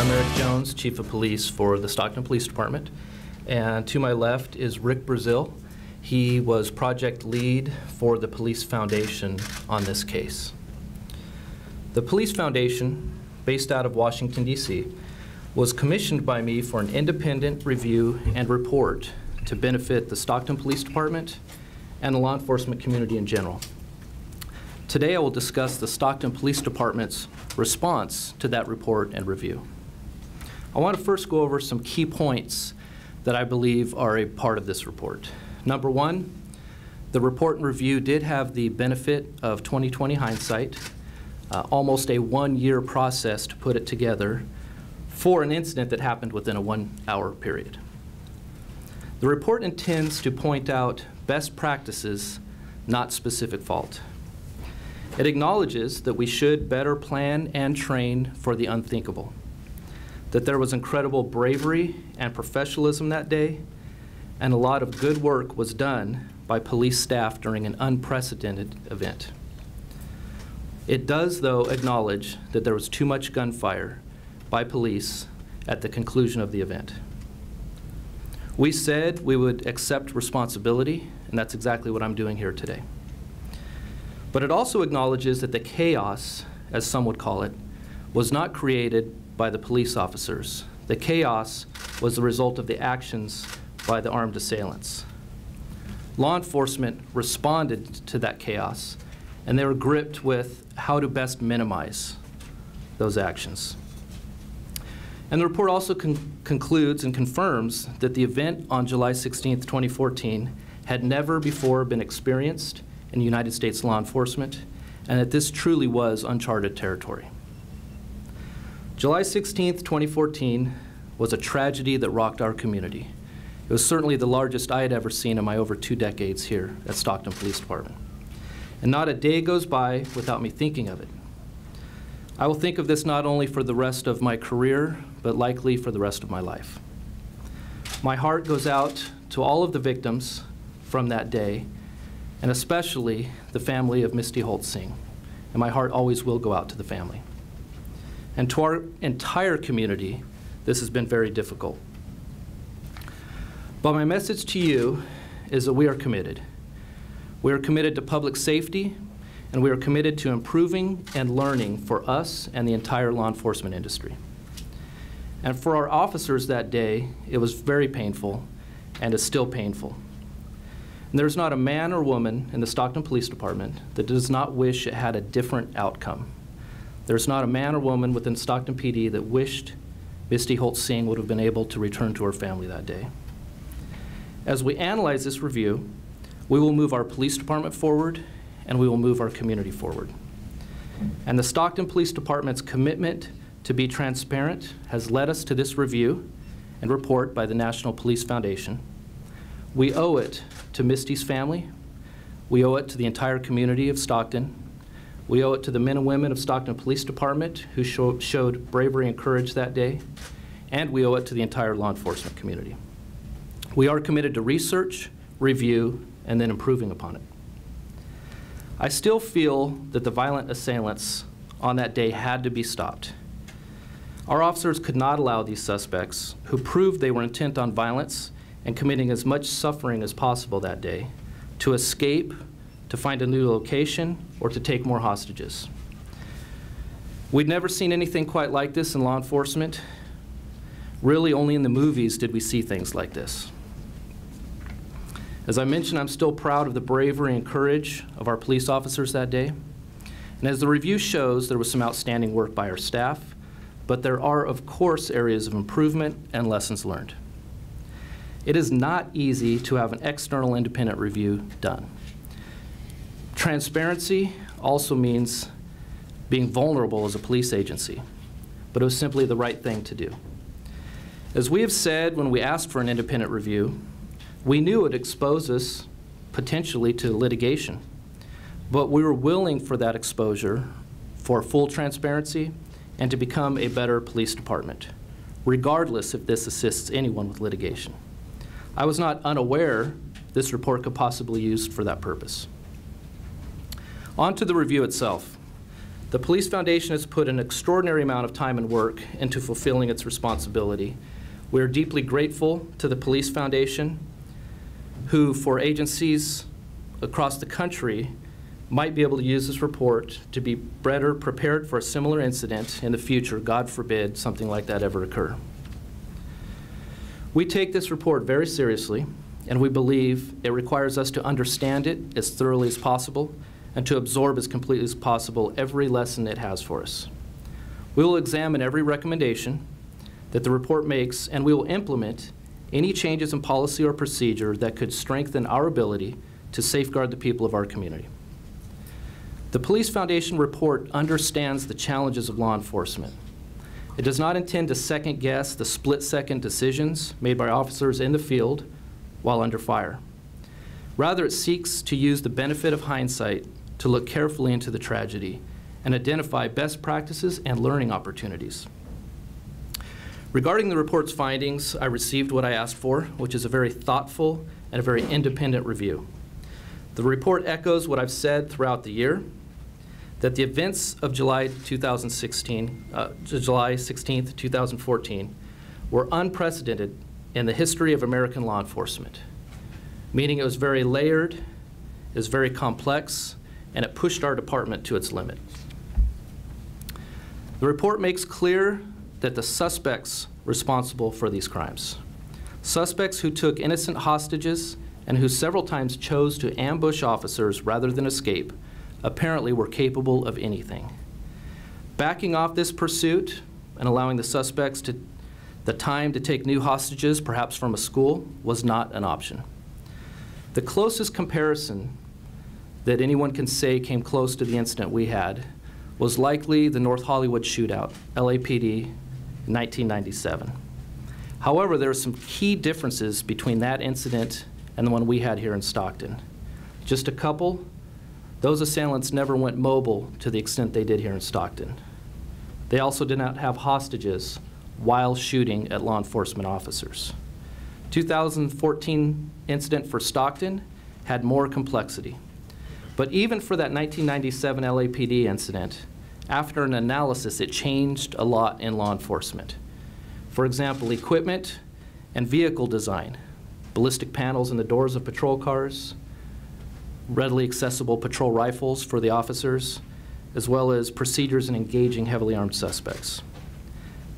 I'm Eric Jones, Chief of Police for the Stockton Police Department. And to my left is Rick Brazil. He was project lead for the Police Foundation on this case. The Police Foundation, based out of Washington, D.C., was commissioned by me for an independent review and report to benefit the Stockton Police Department and the law enforcement community in general. Today I will discuss the Stockton Police Department's response to that report and review. I want to first go over some key points that I believe are a part of this report. Number one, the report and review did have the benefit of 20/20 hindsight, almost a one-year process to put it together for an incident that happened within a 1-hour period. The report intends to point out best practices, not specific fault. It acknowledges that we should better plan and train for the unthinkable, that there was incredible bravery and professionalism that day, and a lot of good work was done by police staff during an unprecedented event. It does, though, acknowledge that there was too much gunfire by police at the conclusion of the event. We said we would accept responsibility, and that's exactly what I'm doing here today. But it also acknowledges that the chaos, as some would call it, was not created by the police officers. The chaos was the result of the actions by the armed assailants. Law enforcement responded to that chaos, and they were gripped with how to best minimize those actions. And the report also concludes and confirms that the event on July 16th, 2014 had never before been experienced in United States law enforcement, and that this truly was uncharted territory. July 16th, 2014 was a tragedy that rocked our community. It was certainly the largest I had ever seen in my over 2 decades here at Stockton Police Department. And not a day goes by without me thinking of it. I will think of this not only for the rest of my career, but likely for the rest of my life. My heart goes out to all of the victims from that day, and especially the family of Misty Holt Singh. And my heart always will go out to the family. And to our entire community, this has been very difficult. But my message to you is that we are committed. We are committed to public safety, and we are committed to improving and learning for us and the entire law enforcement industry. And for our officers that day, it was very painful and is still painful. And there's not a man or woman in the Stockton Police Department that does not wish it had a different outcome. There's not a man or woman within Stockton PD that wished Misty Holt Singh would have been able to return to her family that day. As we analyze this review, we will move our police department forward, and we will move our community forward. And the Stockton Police Department's commitment to be transparent has led us to this review and report by the National Police Foundation. We owe it to Misty's family. We owe it to the entire community of Stockton. We owe it to the men and women of Stockton Police Department who showed bravery and courage that day. And we owe it to the entire law enforcement community. We are committed to research, review, and then improving upon it. I still feel that the violent assailants on that day had to be stopped. Our officers could not allow these suspects, who proved they were intent on violence and committing as much suffering as possible that day, to escape, to find a new location, or to take more hostages. We'd never seen anything quite like this in law enforcement. Really, only in the movies did we see things like this. As I mentioned, I'm still proud of the bravery and courage of our police officers that day. And as the review shows, there was some outstanding work by our staff, but there are, of course, areas of improvement and lessons learned. It is not easy to have an external independent review done. Transparency also means being vulnerable as a police agency, but it was simply the right thing to do. As we have said when we asked for an independent review, we knew it would expose us potentially to litigation, but we were willing for that exposure for full transparency and to become a better police department, regardless if this assists anyone with litigation. I was not unaware this report could possibly be used for that purpose. On to the review itself. The Police Foundation has put an extraordinary amount of time and work into fulfilling its responsibility. We are deeply grateful to the Police Foundation, who, for agencies across the country, might be able to use this report to be better prepared for a similar incident in the future. God forbid something like that ever occur. We take this report very seriously, and we believe it requires us to understand it as thoroughly as possible and to absorb as completely as possible every lesson it has for us. We will examine every recommendation that the report makes, and we will implement any changes in policy or procedure that could strengthen our ability to safeguard the people of our community. The Police Foundation report understands the challenges of law enforcement. It does not intend to second-guess the split-second decisions made by officers in the field while under fire. Rather, it seeks to use the benefit of hindsight to look carefully into the tragedy and identify best practices and learning opportunities. Regarding the report's findings, I received what I asked for, which is a very thoughtful and a very independent review. The report echoes what I've said throughout the year, that the events of July 16th, 2014 were unprecedented in the history of American law enforcement, meaning it was very layered, it was very complex, and it pushed our department to its limit. The report makes clear that the suspects responsible for these crimes, suspects who took innocent hostages and who several times chose to ambush officers rather than escape, apparently were capable of anything. Backing off this pursuit and allowing the suspects the time to take new hostages, perhaps from a school, was not an option. The closest comparison that anyone can say came close to the incident we had was likely the North Hollywood shootout, LAPD, in 1997. However, there are some key differences between that incident and the one we had here in Stockton. Just a couple. Those assailants never went mobile to the extent they did here in Stockton. They also did not have hostages while shooting at law enforcement officers. 2014 incident for Stockton had more complexity. But even for that 1997 LAPD incident, after an analysis, it changed a lot in law enforcement. For example, equipment and vehicle design, ballistic panels in the doors of patrol cars, readily accessible patrol rifles for the officers, as well as procedures in engaging heavily armed suspects.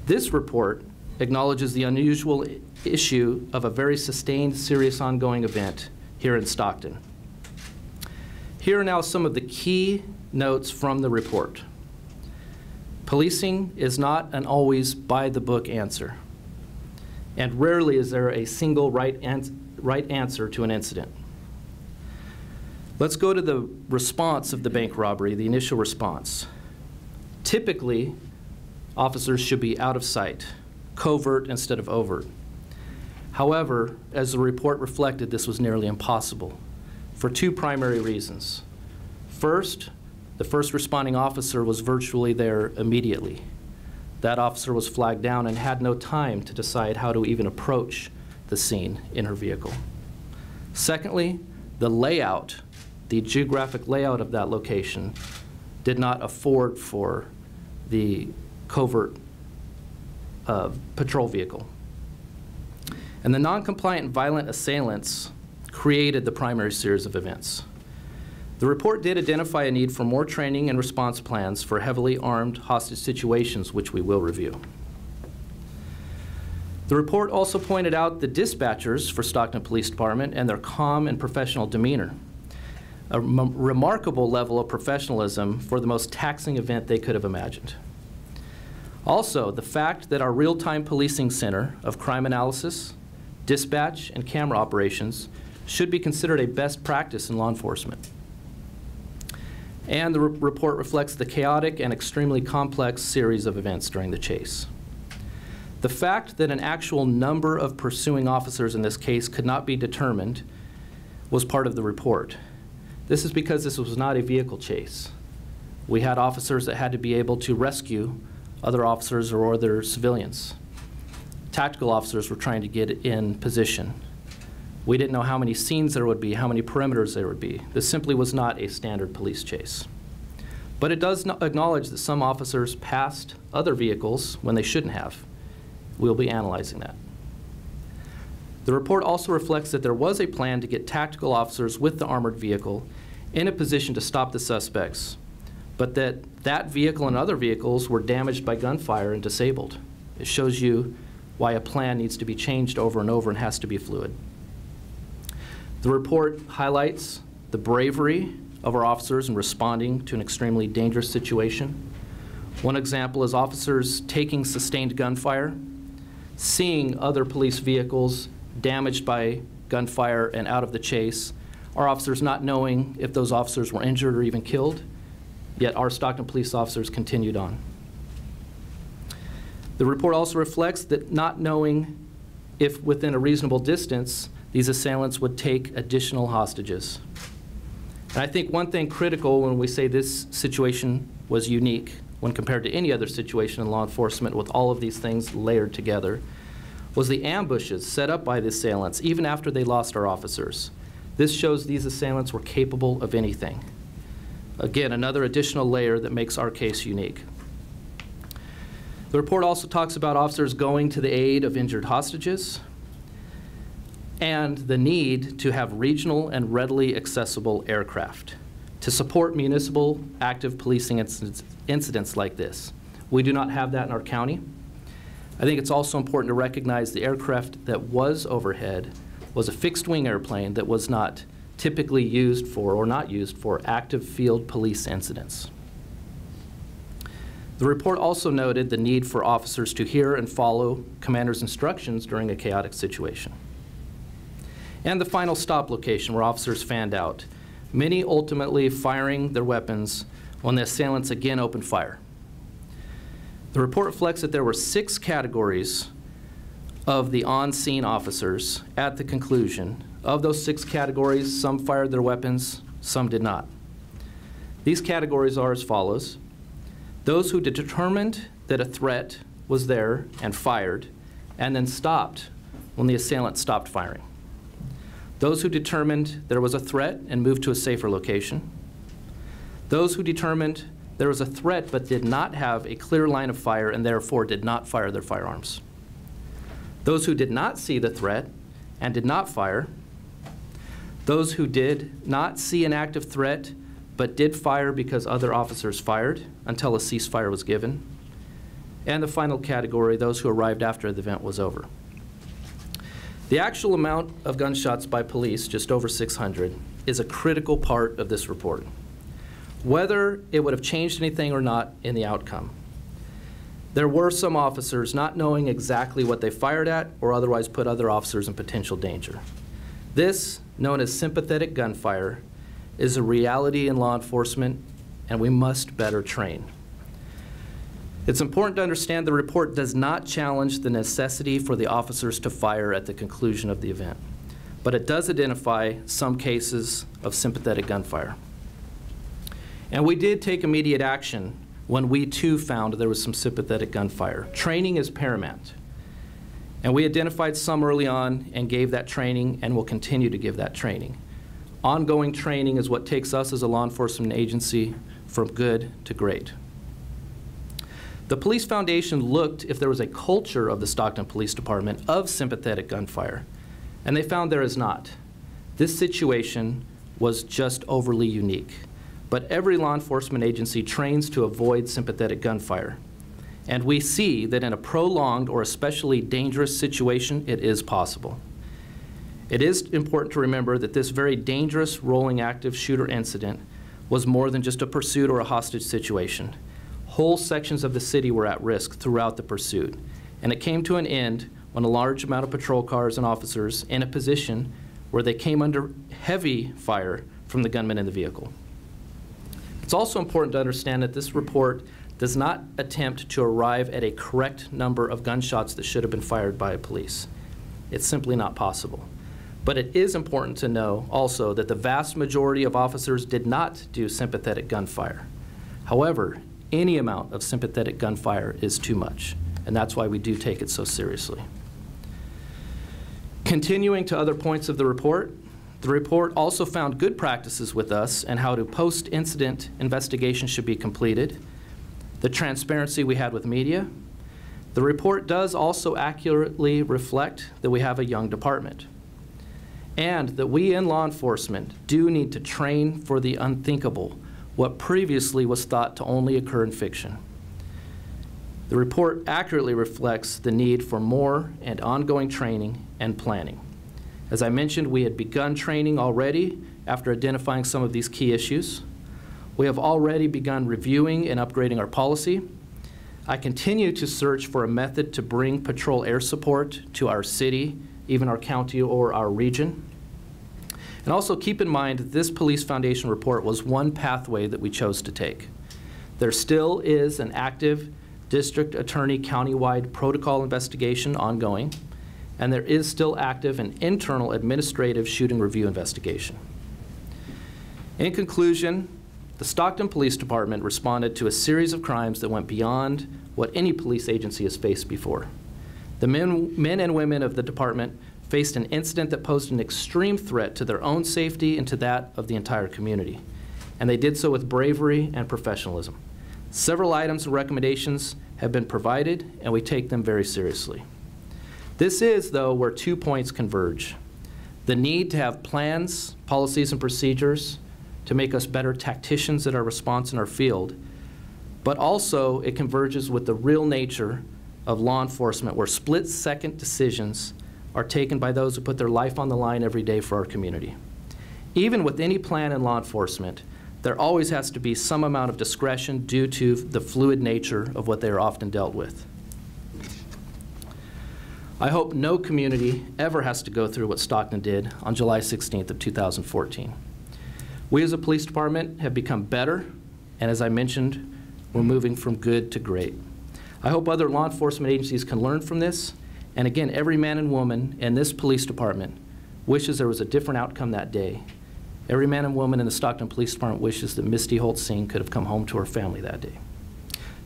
This report acknowledges the unusual issue of a very sustained, serious, ongoing event here in Stockton. Here are now some of the key notes from the report. Policing is not an always by-the-book answer, and rarely is there a single right answer to an incident. Let's go to the response of the bank robbery, the initial response. Typically, officers should be out of sight, covert instead of overt. However, as the report reflected, this was nearly impossible for two primary reasons. First, the first responding officer was virtually there immediately. That officer was flagged down and had no time to decide how to even approach the scene in her vehicle. Secondly, the layout, the geographic layout of that location did not afford for the covert patrol vehicle. And the non-compliant violent assailants created the primary series of events. The report did identify a need for more training and response plans for heavily armed hostage situations, which we will review. The report also pointed out the dispatchers for Stockton Police Department and their calm and professional demeanor, a remarkable level of professionalism for the most taxing event they could have imagined. Also, the fact that our real-time policing center of crime analysis, dispatch, and camera operations should be considered a best practice in law enforcement. And the report reflects the chaotic and extremely complex series of events during the chase. The fact that an actual number of pursuing officers in this case could not be determined was part of the report. This is because this was not a vehicle chase. We had officers that had to be able to rescue other officers or other civilians. Tactical officers were trying to get in position. We didn't know how many scenes there would be, how many perimeters there would be. This simply was not a standard police chase. But it does acknowledge that some officers passed other vehicles when they shouldn't have. We'll be analyzing that. The report also reflects that there was a plan to get tactical officers with the armored vehicle in a position to stop the suspects, but that vehicle and other vehicles were damaged by gunfire and disabled. It shows you why a plan needs to be changed over and over and has to be fluid. The report highlights the bravery of our officers in responding to an extremely dangerous situation. One example is officers taking sustained gunfire, seeing other police vehicles damaged by gunfire and out of the chase, our officers not knowing if those officers were injured or even killed, yet our Stockton police officers continued on. The report also reflects that not knowing if within a reasonable distance these assailants would take additional hostages. And I think one thing critical when we say this situation was unique when compared to any other situation in law enforcement with all of these things layered together was the ambushes set up by the assailants even after they lost our officers. This shows these assailants were capable of anything. Again, another additional layer that makes our case unique. The report also talks about officers going to the aid of injured hostages and the need to have regional and readily accessible aircraft to support municipal active policing incidents like this. We do not have that in our county. I think it's also important to recognize the aircraft that was overhead was a fixed-wing airplane that was not typically used for or not used for active field police incidents. The report also noted the need for officers to hear and follow commander's instructions during a chaotic situation. And the final stop location where officers fanned out, many ultimately firing their weapons when the assailants again opened fire. The report reflects that there were 6 categories of the on-scene officers at the conclusion. Of those 6 categories, some fired their weapons, some did not. These categories are as follows: those who determined that a threat was there and fired, and then stopped when the assailant stopped firing. Those who determined there was a threat and moved to a safer location. Those who determined there was a threat but did not have a clear line of fire and therefore did not fire their firearms. Those who did not see the threat and did not fire. Those who did not see an active threat but did fire because other officers fired until a ceasefire was given. And the final category, those who arrived after the event was over. The actual amount of gunshots by police, just over 600, is a critical part of this report, whether it would have changed anything or not in the outcome. There were some officers not knowing exactly what they fired at or otherwise put other officers in potential danger. This, known as sympathetic gunfire, is a reality in law enforcement, and we must better train. It's important to understand the report does not challenge the necessity for the officers to fire at the conclusion of the event, but it does identify some cases of sympathetic gunfire. And we did take immediate action when we too found there was some sympathetic gunfire. Training is paramount. And we identified some early on and gave that training and will continue to give that training. Ongoing training is what takes us as a law enforcement agency from good to great. The Police Foundation looked if there was a culture of the Stockton Police Department of sympathetic gunfire, and they found there is not. This situation was just overly unique. But every law enforcement agency trains to avoid sympathetic gunfire. And we see that in a prolonged or especially dangerous situation, it is possible. It is important to remember that this very dangerous rolling active shooter incident was more than just a pursuit or a hostage situation. Whole sections of the city were at risk throughout the pursuit. And it came to an end when a large amount of patrol cars and officers in a position where they came under heavy fire from the gunmen in the vehicle. It's also important to understand that this report does not attempt to arrive at a correct number of gunshots that should have been fired by police. It's simply not possible. But it is important to know also that the vast majority of officers did not do sympathetic gunfire. However, any amount of sympathetic gunfire is too much, and that's why we do take it so seriously. Continuing to other points of the report, The report also found good practices with us and how to post-incident investigation should be completed, the transparency we had with media. The report does also accurately reflect that we have a young department and that we in law enforcement do need to train for the unthinkable, what previously was thought to only occur in fiction. The report accurately reflects the need for more and ongoing training and planning. As I mentioned, we had begun training already after identifying some of these key issues. We have already begun reviewing and upgrading our policy. I continue to search for a method to bring patrol air support to our city, even our county or our region. And also keep in mind that this Police Foundation report was one pathway that we chose to take. There still is an active district attorney countywide protocol investigation ongoing, and there is still active an internal administrative shooting review investigation. In conclusion, the Stockton Police Department responded to a series of crimes that went beyond what any police agency has faced before. The men and women of the department faced an incident that posed an extreme threat to their own safety and to that of the entire community, and they did so with bravery and professionalism. Several items and recommendations have been provided, and we take them very seriously. This is, though, where 2 points converge. The need to have plans, policies, and procedures to make us better tacticians at our response in our field, but also it converges with the real nature of law enforcement, where split-second decisions are taken by those who put their life on the line every day for our community. Even with any plan in law enforcement, there always has to be some amount of discretion due to the fluid nature of what they are often dealt with. I hope no community ever has to go through what Stockton did on July 16th of 2014. We as a police department have become better, and as I mentioned, we're moving from good to great. I hope other law enforcement agencies can learn from this, and again, every man and woman in this police department wishes there was a different outcome that day. Every man and woman in the Stockton Police Department wishes that Misty Holtzing could have come home to her family that day.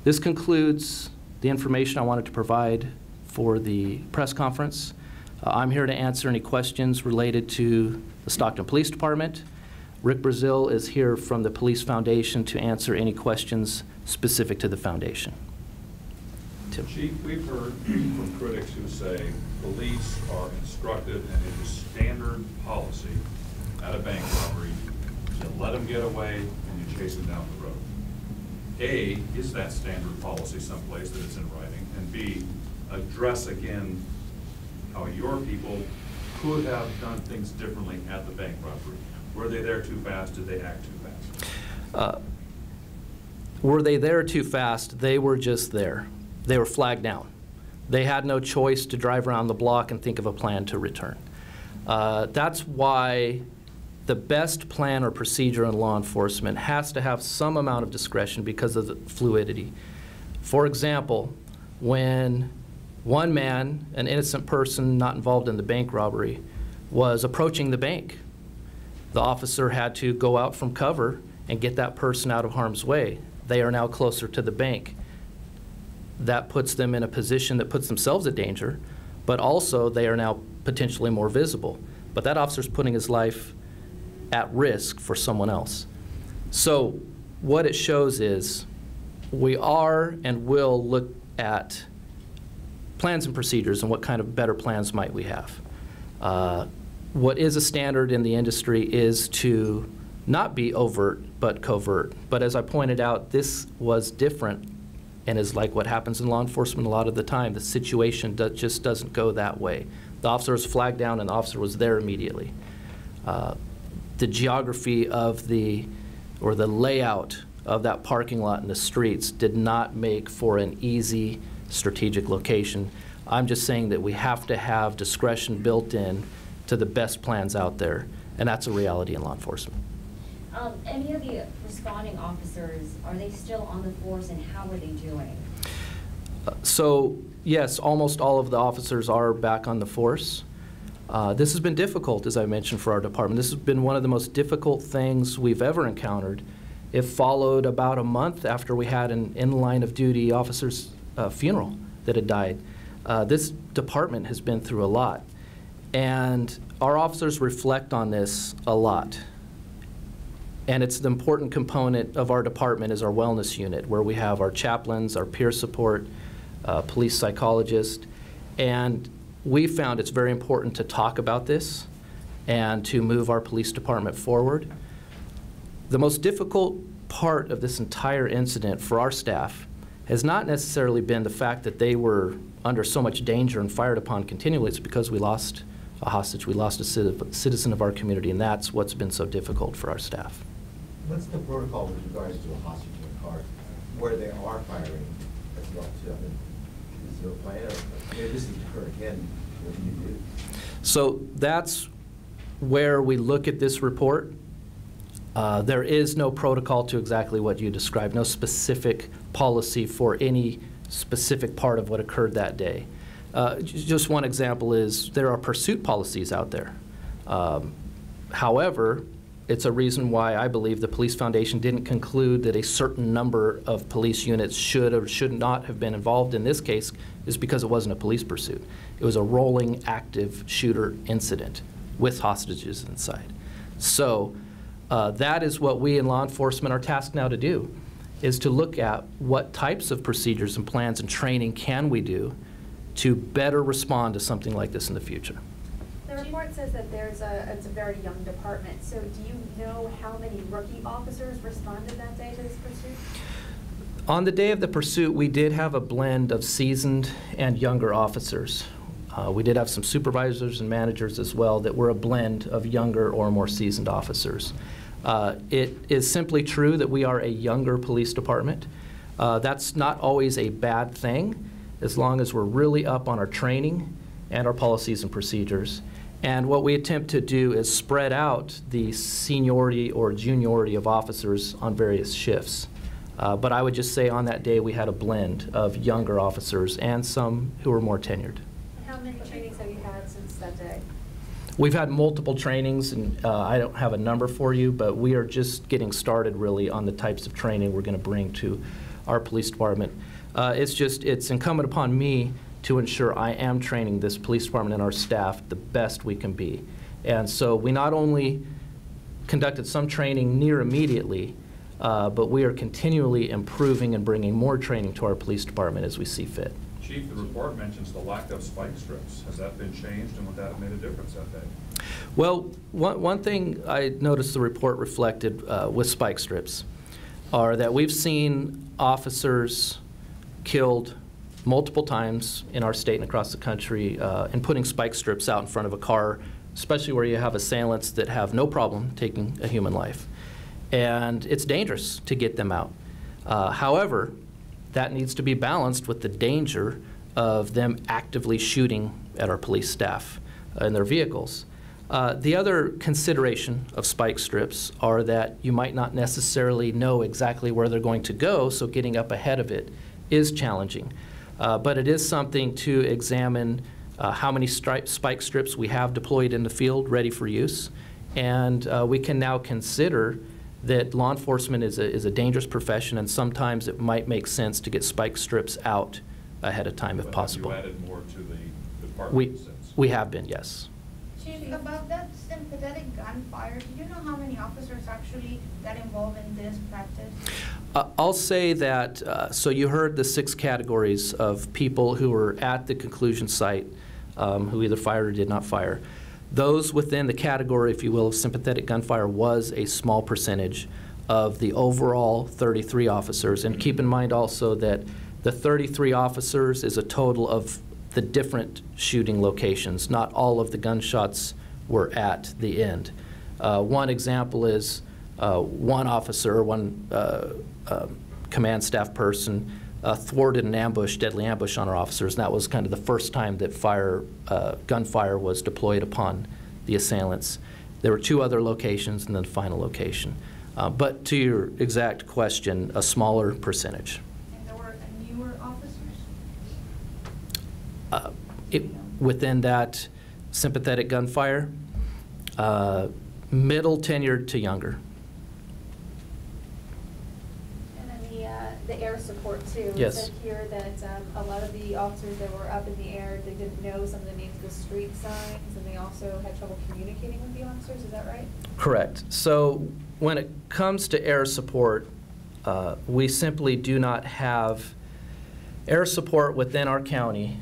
This concludes the information I wanted to provide for the press conference. I'm here to answer any questions related to the Stockton Police Department. Rick Brazil is here from the Police Foundation to answer any questions specific to the foundation. Tim. Chief, we've heard from critics who say police are instructed, and it is standard policy at a bank robbery to let them get away and you chase them down the road. A, is that standard policy someplace that it's in writing? And B, address again how your people could have done things differently at the bank robbery. Were they there too fast? Did they act too fast? Were they there too fast? They were just there. They were flagged down. They had no choice to drive around the block and think of a plan to return. That's why the best plan or procedure in law enforcement has to have some amount of discretion because of the fluidity. For example, when one man, an innocent person not involved in the bank robbery, was approaching the bank, the officer had to go out from cover and get that person out of harm's way. They are now closer to the bank. That puts them in a position that puts themselves at danger, but also they are now potentially more visible. But that officer's putting his life at risk for someone else. So what it shows is we are and will look at plans and procedures and what kind of better plans might we have. What is a standard in the industry is to not be overt but covert. But as I pointed out, this was different and is like what happens in law enforcement a lot of the time. The situation just doesn't go that way. The officer was flagged down and the officer was there immediately. The geography of the layout of that parking lot and the streets did not make for an easy strategic location. I'm just saying that we have to have discretion built in to the best plans out there, and that's a reality in law enforcement. Any of the responding officers, are they still on the force, and how are they doing? So yes, almost all of the officers are back on the force. This has been difficult, as I mentioned, for our department. This has been one of the most difficult things we've ever encountered. It followed about a month after we had an in-line-of-duty officer's funeral that had died. This department has been through a lot. And our officers reflect on this a lot. And it's an important component of our department is our wellness unit, where we have our chaplains, our peer support, police psychologist. And we found it's very important to talk about this and to move our police department forward. The most difficult part of this entire incident for our staff has not necessarily been the fact that they were under so much danger and fired upon continually. It's because we lost a hostage, we lost a citizen of our community, and that's what's been so difficult for our staff. What's the protocol with regards to a hostage in a car where they are firing as well too? I mean, is there a plan? Or maybe this is occur again, what do you do? So that's where we look at this report. There is no protocol to exactly what you described, no specific policy for any specific part of what occurred that day. Just one example is there are pursuit policies out there. However, it's a reason why I believe the Police Foundation didn't conclude that a certain number of police units should or should not have been involved in this case is because it wasn't a police pursuit. It was a rolling active shooter incident with hostages inside. So that is what we in law enforcement are tasked now to do, is to look at what types of procedures and plans and training can we do to better respond to something like this in the future. The report says that it's a very young department, so do you know how many rookie officers responded that day to this pursuit? On the day of the pursuit, we did have a blend of seasoned and younger officers. We did have some supervisors and managers as well that were a blend of younger or more seasoned officers. It is simply true that we are a younger police department. That's not always a bad thing, as long as we're really up on our training and our policies and procedures. And what we attempt to do is spread out the seniority or juniority of officers on various shifts. But I would just say on that day we had a blend of younger officers and some who were more tenured. How many trainings have you had since that day? We've had multiple trainings, and I don't have a number for you, but we are just getting started really on the types of training we're going to bring to our police department. It's incumbent upon me to ensure I am training this police department and our staff the best we can be. And so we not only conducted some training near immediately, but we are continually improving and bringing more training to our police department as we see fit. Chief, the report mentions the lack of spike strips. Has that been changed, and would that have made a difference that day? Well, one thing I noticed the report reflected with spike strips are that we've seen officers killed multiple times in our state and across the country in putting spike strips out in front of a car, especially where you have assailants that have no problem taking a human life. And it's dangerous to get them out. However, that needs to be balanced with the danger of them actively shooting at our police staff in their vehicles. The other consideration of spike strips are that you might not necessarily know exactly where they're going to go, so getting up ahead of it is challenging. But it is something to examine how many spike strips we have deployed in the field ready for use. And we can now consider that law enforcement is a dangerous profession, and sometimes it might make sense to get spike strips out ahead of time if possible. Have you added more to the department since? We have been, yes. Chief, about that sympathetic gunfire, do you know how many officers actually got involved in this practice? I'll say that, so you heard the 6 categories of people who were at the conclusion site who either fired or did not fire. Those within the category, if you will, of sympathetic gunfire was a small percentage of the overall 33 officers. And keep in mind also that the 33 officers is a total of the different shooting locations. Not all of the gunshots were at the end. One example is one officer, one command staff person thwarted an ambush, deadly ambush on our officers, and that was kind of the first time that gunfire was deployed upon the assailants. There were 2 other locations and then the final location. But to your exact question, a smaller percentage. And there were newer officers? Within that sympathetic gunfire, middle tenured to younger. And then the air support too. Yes. It said here that a lot of the officers that were up in the air, they didn't know some of the names of the street signs, and they also had trouble communicating with the officers. Is that right? Correct. So when it comes to air support, we simply do not have air support within our county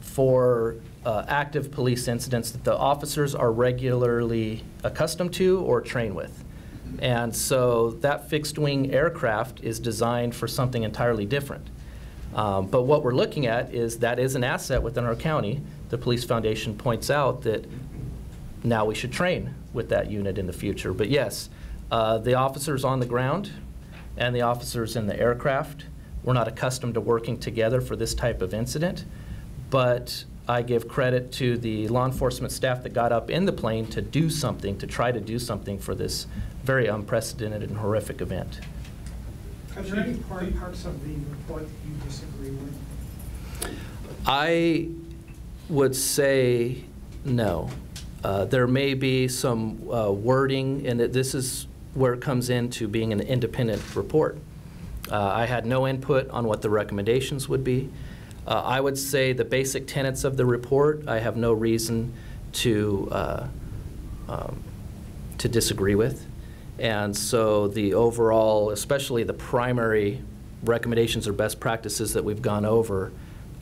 for active police incidents that the officers are regularly accustomed to or trained with. And so that fixed-wing aircraft is designed for something entirely different. But what we're looking at is that is an asset within our county. The Police Foundation points out that now we should train with that unit in the future. But yes, the officers on the ground and the officers in the aircraft were not accustomed to working together for this type of incident. But I give credit to the law enforcement staff that got up in the plane to do something, to try to do something for this very unprecedented and horrific event. Are there any parts of the report that you disagree with? I would say no. There may be some wording, and this is where it comes into being an independent report. I had no input on what the recommendations would be. I would say the basic tenets of the report, I have no reason to disagree with. And so the overall, especially the primary recommendations or best practices that we've gone over,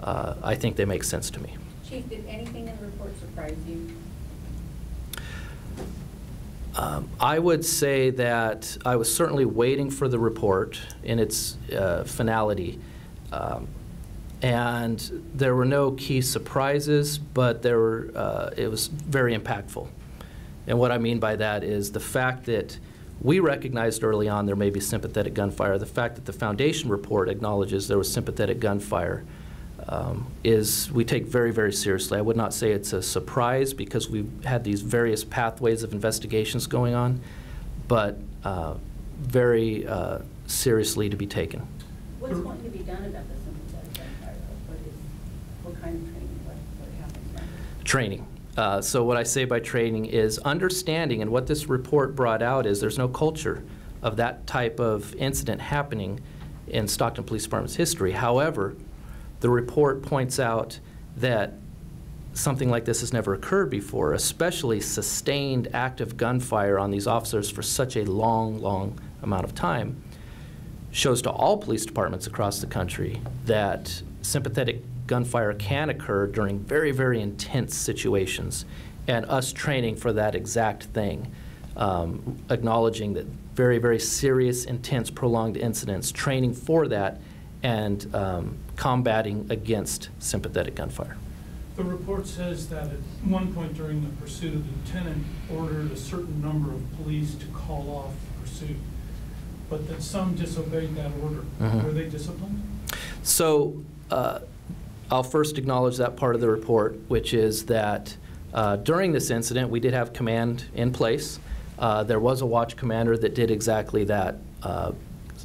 I think they make sense to me. Chief, did anything in the report surprise you? I would say that I was certainly waiting for the report in its finality. And there were no key surprises, but there were, it was very impactful. And what I mean by that is the fact that we recognized early on there may be sympathetic gunfire. The fact that the Foundation report acknowledges there was sympathetic gunfire is we take very, very seriously. I would not say it's a surprise because we've had these various pathways of investigations going on, but very seriously to be taken. What's going to be done about the sympathetic gunfire? What kind of training? What happens now? Training. So what I say by training is understanding, and what this report brought out is there's no culture of that type of incident happening in Stockton Police Department's history. However, the report points out that something like this has never occurred before, especially sustained active gunfire on these officers for such a long, long amount of time, shows to all police departments across the country that sympathetic gunfire can occur during very, very intense situations, and us training for that exact thing, acknowledging that very, very serious, intense, prolonged incidents, training for that, and combating against sympathetic gunfire. The report says that at one point during the pursuit, the lieutenant ordered a certain number of police to call off the pursuit, but that some disobeyed that order. Mm-hmm. Were they disciplined? So I'll first acknowledge that part of the report, which is that during this incident, we did have command in place. There was a watch commander that did exactly that,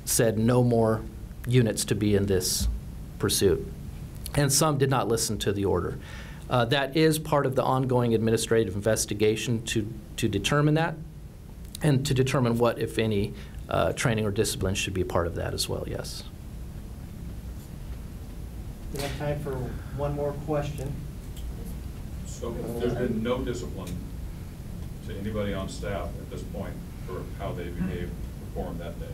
said no more units to be in this pursuit. And some did not listen to the order. That is part of the ongoing administrative investigation to determine that, and to determine what, if any, training or discipline should be a part of that as well, yes. We have time for one more question. So there's been no discipline to anybody on staff at this point for how they behaved, performed that day?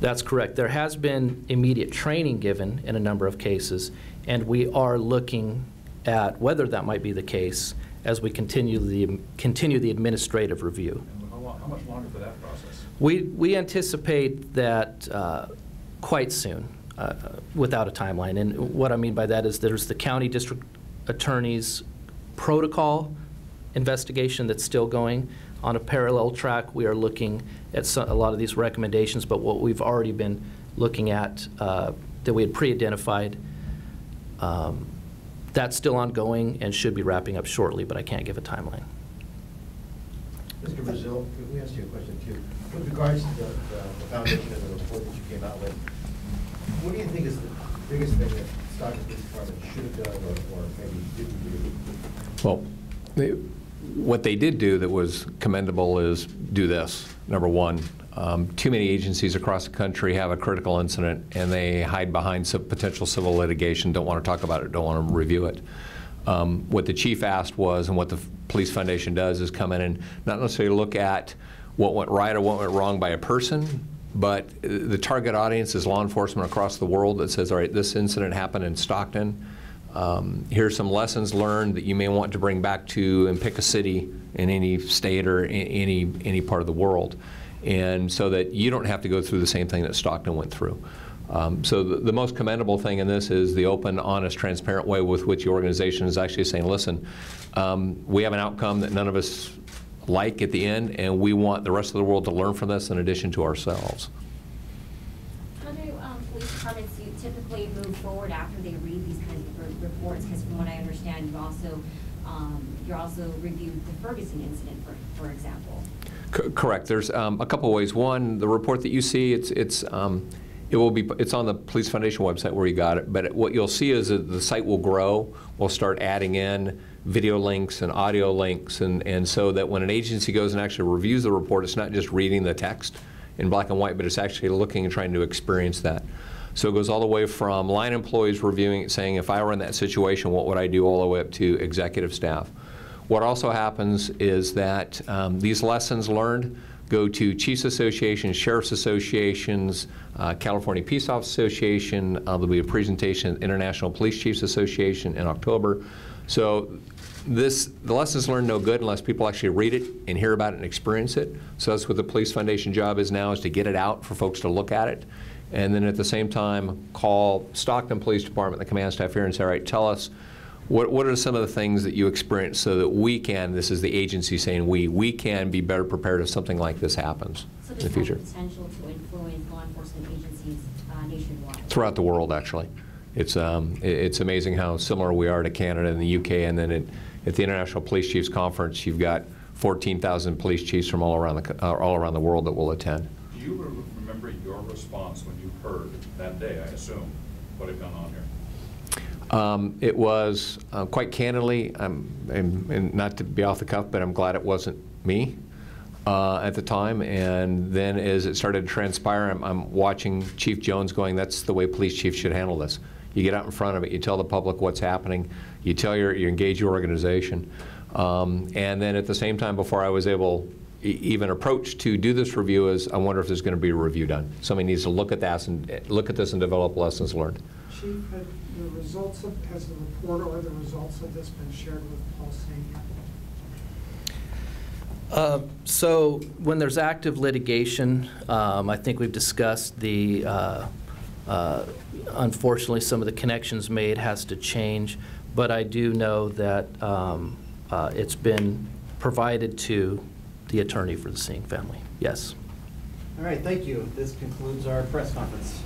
That's correct. There has been immediate training given in a number of cases, and we are looking at whether that might be the case as we continue the administrative review. And how much longer for that process? We anticipate that quite soon, without a timeline. And what I mean by that is there's the county district attorney's protocol investigation that's still going. On a parallel track, we are looking at a lot of these recommendations, but what we've already been looking at that we had pre-identified, that's still ongoing and should be wrapping up shortly, but I can't give a timeline. Mr. Brazil, could we ask you a question too? With regards to the foundation and the report that you came out with, what do you think is the biggest thing that Stockton Police Department should have done or maybe didn't do? Well, what they did do that was commendable is do this. Number one, too many agencies across the country have a critical incident and they hide behind some potential civil litigation, don't want to talk about it, don't want to review it. What the chief asked was, and what the Police Foundation does, is come in and not necessarily look at what went right or what went wrong by a person, but the target audience is law enforcement across the world that says, all right, this incident happened in Stockton. Here's some lessons learned that you may want to bring back to and pick a city in any state or any part of the world. And so that you don't have to go through the same thing that Stockton went through. So the most commendable thing in this is the open, honest, transparent way with which the organization is actually saying, listen, we have an outcome that none of us like at the end, and we want the rest of the world to learn from this in addition to ourselves. How do police departments typically move forward after they read these kinds of reports? Because from what I understand, you're also reviewed the Ferguson incident, for example. Correct. There's a couple of ways. One, the report that you see, it's on the Police Foundation website where you got it. But what you'll see is that the site will grow. We'll start adding in video links and audio links, and so that when an agency goes and actually reviews the report, it's not just reading the text in black and white, but it's actually looking and trying to experience that. So it goes all the way from line employees reviewing it, saying, if I were in that situation, what would I do, all the way up to executive staff. What also happens is that these lessons learned go to Chiefs Associations, Sheriff's Associations, California Peace Office Association. There'll be a presentation at International Police Chiefs Association in October. So the lessons learned no good unless people actually read it and hear about it and experience it. So that's what the Police Foundation job is now, is to get it out for folks to look at it. And then at the same time, call Stockton Police Department, the command staff here, and say, all right, tell us, what are some of the things that you experience so that we can, this is the agency saying we can be better prepared if something like this happens in the future. So there's potential to influence law enforcement agencies nationwide? Throughout the world, actually. It's amazing how similar we are to Canada and the UK, and then at the International Police Chiefs Conference, you've got 14,000 police chiefs from all around the world that will attend. Do you remember your response when you heard that day, I assume, what had gone on here? It was, quite candidly, and not to be off the cuff, but I'm glad it wasn't me at the time. And then as it started to transpire, I'm watching Chief Jones going, that's the way police chiefs should handle this. You get out in front of it, you tell the public what's happening, you engage your organization. And then at the same time, before I was able even approach to do this review, is I wonder if there's going to be a review done. Somebody needs to look at this and develop lessons learned. Chief, have the results has the report or the results of this been shared with Paul Senior? So when there's active litigation, I think we've discussed unfortunately, some of the connections made has to change, but I do know that it's been provided to the attorney for the Singh family. Yes. All right, thank you. This concludes our press conference.